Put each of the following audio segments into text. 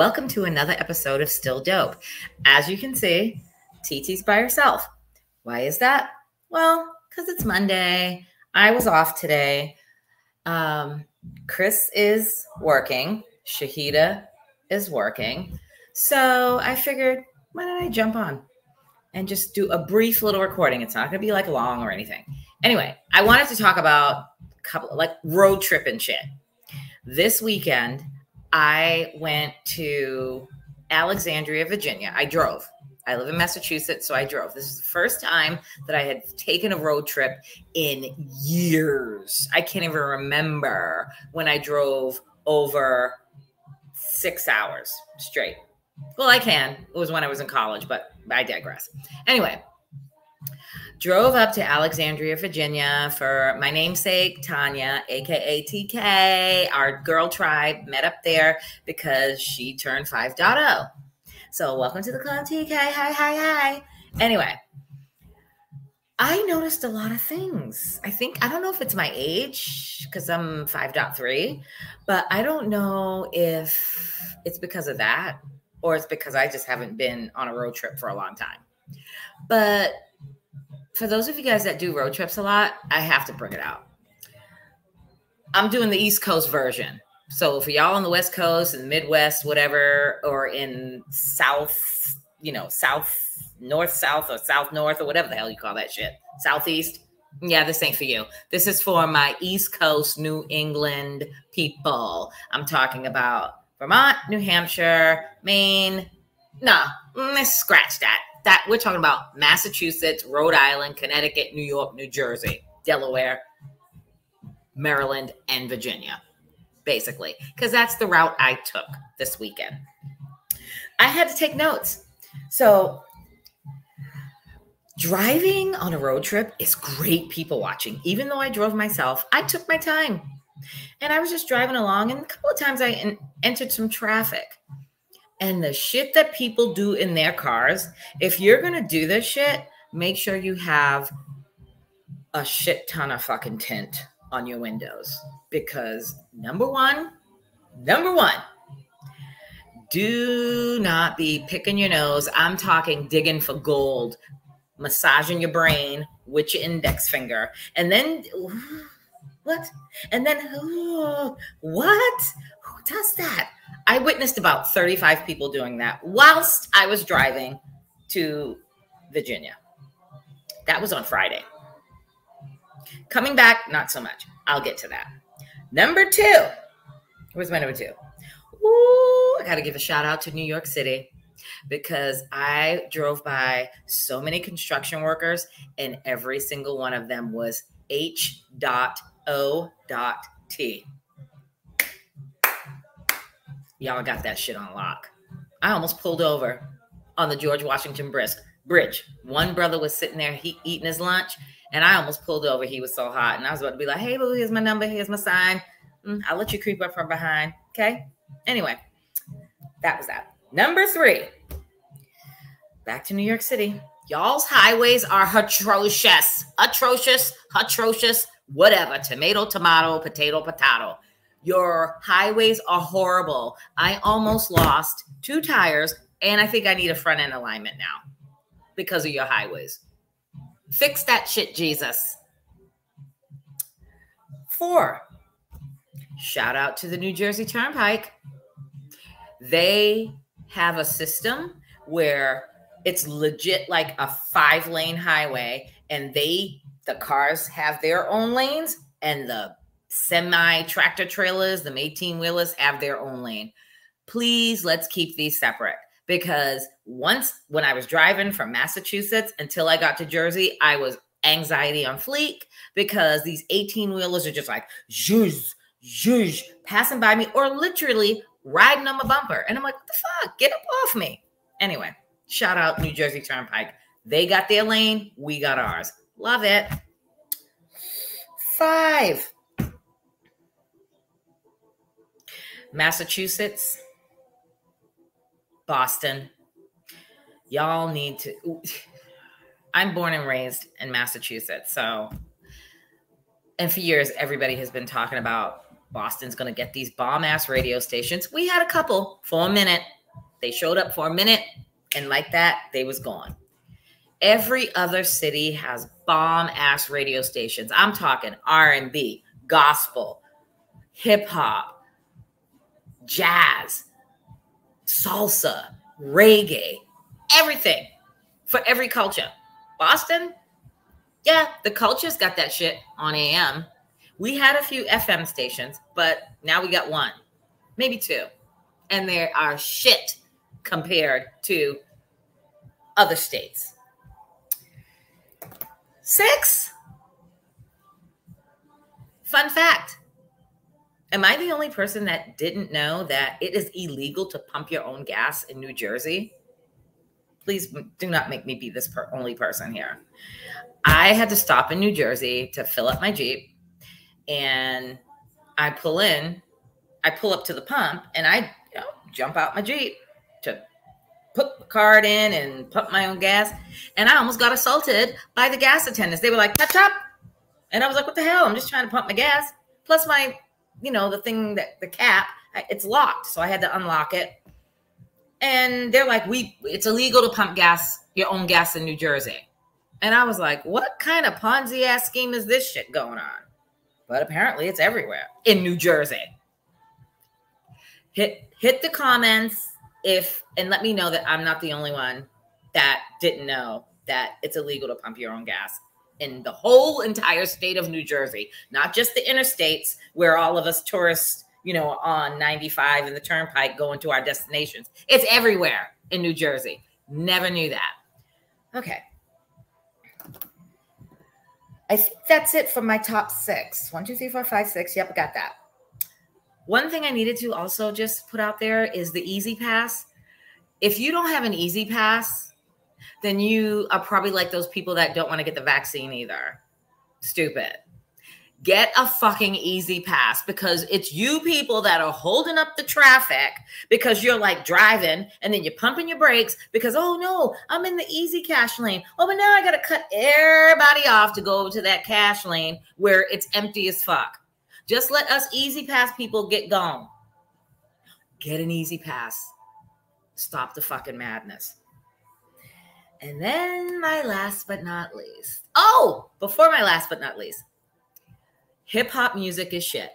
Welcome to another episode of Still Dope. As you can see, TT's by herself. Why is that? Well, because it's Monday. I was off today. Chris is working. Shahida is working. So I figured, why don't I jump on and just do a brief little recording? It's not going to be like long or anything. Anyway, I wanted to talk about a couple like road trip and shit. This weekend, I went to Alexandria, Virginia. I drove. I live in Massachusetts, so I drove. This is the first time that I had taken a road trip in years. I can't even remember when I drove over 6 hours straight. Well, I can. It was when I was in college, but I digress. Anyway, drove up to Alexandria, Virginia for my namesake, Tanya, aka TK. Our girl tribe met up there because she turned 5.0. So welcome to the club, TK. Hi. Anyway, I noticed a lot of things. I don't know if it's my age because I'm 5.3, but I don't know if it's because of that or it's because I just haven't been on a road trip for a long time. But for those of you guys that do road trips a lot, I have to bring it out. I'm doing the East Coast version. So for y'all on the West Coast and Midwest, whatever, or in South, North, South, or South, North, or whatever the hell you call that shit. Southeast. Yeah, this ain't for you. This is for my East Coast, New England people. I'm talking about Vermont, New Hampshire, Maine. No, let's scratch that. That we're talking about Massachusetts, Rhode Island, Connecticut, New York, New Jersey, Delaware, Maryland, and Virginia, basically, because that's the route I took this weekend. I had to take notes. So driving on a road trip is great people watching. Even though I drove myself, I took my time and I was just driving along, and a couple of times I entered some traffic. And the shit that people do in their cars, if you're going to do this shit, make sure you have a shit ton of fucking tint on your windows. Because number one, do not be picking your nose. I'm talking digging for gold, massaging your brain with your index finger. And then, what? And then, what? Who does that? I witnessed about 35 people doing that whilst I was driving to Virginia. That was on Friday. Coming back, not so much. I'll get to that. Number two. Where's my number two? Ooh, I got to give a shout out to New York City because I drove by so many construction workers and every single one of them was H.O.T. Y'all got that shit on lock. I almost pulled over on the George Washington Bridge. One brother was sitting there, eating his lunch, and I almost pulled over. He was so hot. And I was about to be like, hey, boo, here's my number. Here's my sign. I'll let you creep up from behind. Okay? Anyway, that was that. Number three. Back to New York City. Y'all's highways are atrocious. Atrocious, whatever. Tomato, potato. Your highways are horrible. I almost lost 2 tires, and I think I need a front end alignment now because of your highways. Fix that shit, Jesus. 4, shout out to the New Jersey Turnpike. They have a system where it's legit like a 5-lane highway, and the cars have their own lanes, and the semi-tractor trailers, the 18-wheelers have their own lane. Please, let's keep these separate, because once when I was driving from Massachusetts until I got to Jersey, I was anxiety on fleek because these 18-wheelers are just like zhuzh, passing by me or literally riding on my bumper. And I'm like, what the fuck? Get up off me. Anyway, shout out New Jersey Turnpike. They got their lane. We got ours. Love it. 5. Massachusetts, Boston. Y'all need to. I'm born and raised in Massachusetts. So, and for years, everybody has been talking about Boston's going to get these bomb-ass radio stations. We had a couple for a minute. They showed up for a minute, and like that, they was gone. Every other city has bomb-ass radio stations. I'm talking R&B, gospel, hip-hop, jazz, salsa, reggae, everything for every culture. Boston, yeah, the culture's got that shit on AM. We had a few FM stations, but now we got one, maybe two. And they are shit compared to other states. 6. Fun fact. Am I the only person that didn't know that it is illegal to pump your own gas in New Jersey? Please do not make me be this only person here. I had to stop in New Jersey to fill up my Jeep, and I pull up to the pump, and I jump out my Jeep to put the card in and pump my own gas, and I almost got assaulted by the gas attendants. They were like, chop, chop. And I was like, what the hell? I'm just trying to pump my gas. Plus my, the thing the cap, it's locked. So I had to unlock it. And they're like, it's illegal to pump your own gas in New Jersey. And I was like, what kind of Ponzi ass scheme is this shit going on? But apparently it's everywhere in New Jersey. Hit the comments and let me know that I'm not the only one that didn't know that it's illegal to pump your own gas in the whole entire state of New Jersey, not just the interstates where all of us tourists, on 95 and the turnpike going to our destinations. It's everywhere in New Jersey. Never knew that. Okay. I think that's it for my top 6. 1, 2, 3, 4, 5, 6. Yep, I got that. One thing I needed to also just put out there is the Easy Pass. If you don't have an Easy Pass, then you are probably like those people that don't want to get the vaccine either. Stupid. Get a fucking Easy Pass, because it's you people that are holding up the traffic because you're like driving and then you're pumping your brakes because, oh no, I'm in the easy cash lane. Oh, but now I got to cut everybody off to go to that cash lane where it's empty as fuck. Just let us Easy Pass people get going. Get an Easy Pass. Stop the fucking madness. And then my last but not least. Oh, before my last but not least. Hip hop music is shit.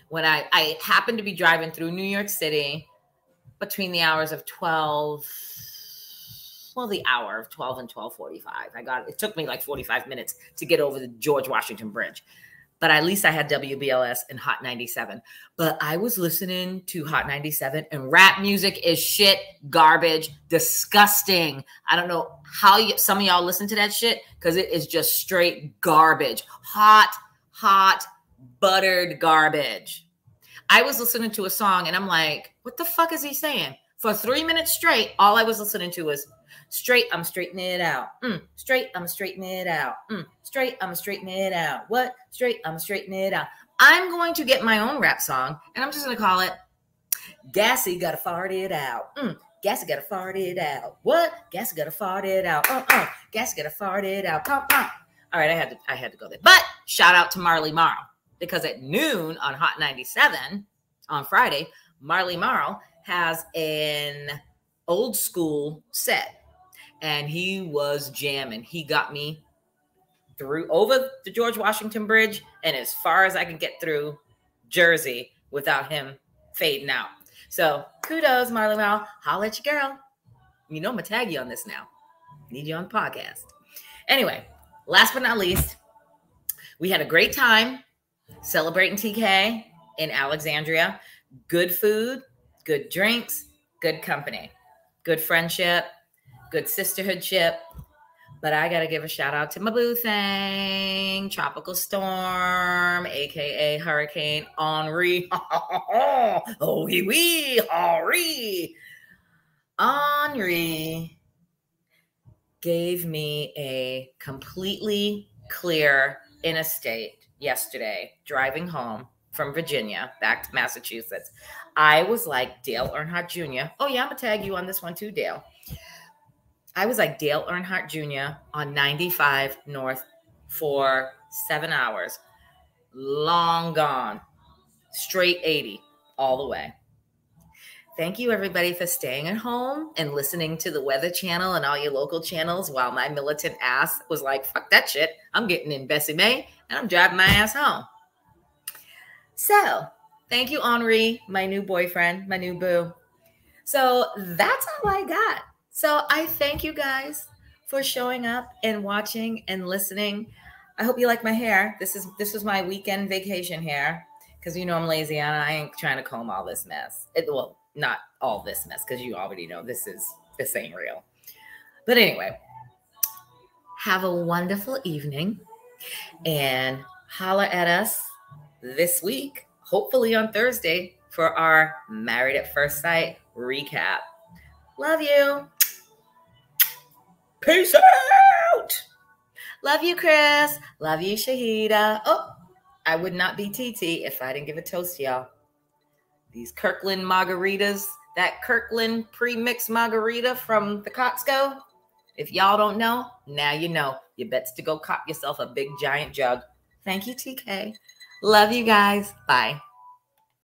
When I happened to be driving through New York City between the hours of 12, the hour of 12 and 12:45. It took me like 45 minutes to get over the George Washington Bridge. But at least I had WBLS and Hot 97. But I was listening to Hot 97, and rap music is shit, garbage, disgusting. I don't know how some of y'all listen to that shit, because it is just straight garbage. Hot, buttered garbage. I was listening to a song, and I'm like, what the fuck is he saying? For 3 minutes straight, all I was listening to was, straight, I'm straightening it out. Straight, I'm straightening it out. Straight, I'm straightening it out. What? Straight, I'm straightening it out. I'm going to get my own rap song, and I'm just going to call it, Gassy Gotta Fart It Out. Gassy Gotta Fart It Out. What? Gassy Gotta Fart It Out. Gassy Gotta Fart It Out. All right, I had to go there. But shout out to Marley Marl, because at noon on Hot 97 on Friday, Marley Marl has an old school set, and he was jamming. He got me through over the George Washington Bridge and as far as I can get through Jersey without him fading out. So kudos, Marley Marl. Holla at your girl. You know I'm going to tag you on this now. Need you on the podcast. Anyway, last but not least, we had a great time celebrating TK in Alexandria. Good food, good drinks, good company, good friendship, good sisterhoodship. But I got to give a shout out to my boo thing, Tropical Storm, a.k.a. Hurricane Henri. Oh, wee, Henri. Henri gave me a completely clear interstate yesterday, driving home from Virginia back to Massachusetts. I was like Dale Earnhardt Jr. Oh, yeah, I'm going to tag you on this one too, Dale. I was like Dale Earnhardt Jr. on 95 North for 7 hours. Long gone. Straight 80 all the way. Thank you, everybody, for staying at home and listening to the Weather Channel and all your local channels while my militant ass was like, fuck that shit. I'm getting in Bessie May and I'm driving my ass home. So thank you, Henri, my new boyfriend, my new boo. So that's all I got. So I thank you guys for showing up and watching and listening. I hope you like my hair. This was my weekend vacation hair because you know I'm lazy and I ain't trying to comb all this mess. Well, not all this mess because you already know this ain't real. But anyway, have a wonderful evening and holla at us this week, hopefully on Thursday, for our Married at First Sight recap. Love you. Peace out. Love you, Chris. Love you, Shahida. Oh, I would not be TT if I didn't give a toast to y'all. These Kirkland margaritas, that Kirkland pre-mixed margarita from the Costco. If y'all don't know, now you know. You bets to go cop yourself a big giant jug. Thank you, TK. Love you guys. Bye.